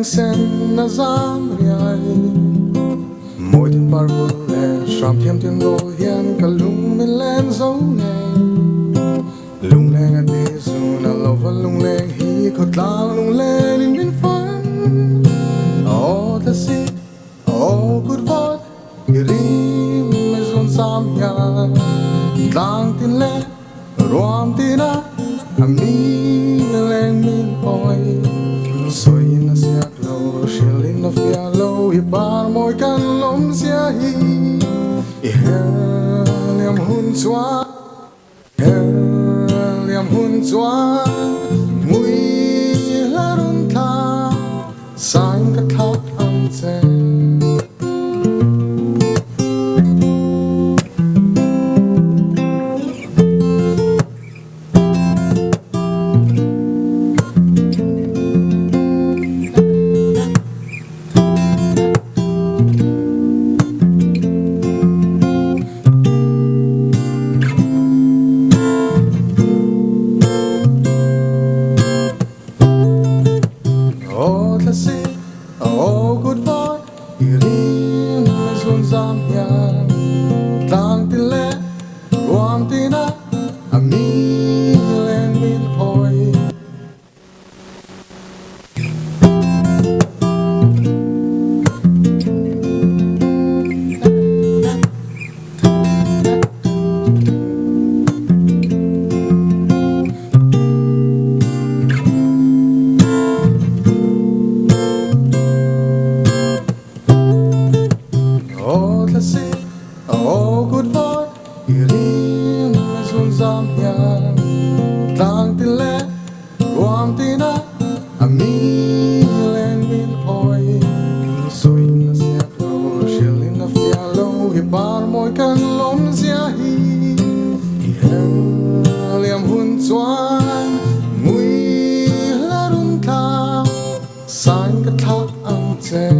leng sen na zam riai mỗi tin par vô lệ sham thiam thiên đô hiền cả lung min len dấu ngày lung lên ở đây dù na lâu và lung lên hi khót lao lung lên in bin phán oh the sea oh good God rim me zon sam ya tlang tin le rom tin a ami leng min oi soi na sia lo shilin na fia lo I bar moi kan lom sia hi I heliam hun chua heliam hun chua mui la run tha sang ka thak ang chen oh good boy rim me zon zam ya tlang tin le rom tin a ami len min oi oh good boy rim me zon zam ya tlang tin le rom tin a ami len min oi soi na sia lo shilin na fia lo I bar moi kan lom sia hi I heliam hun chuan mui la run tha sang ka thak ang chen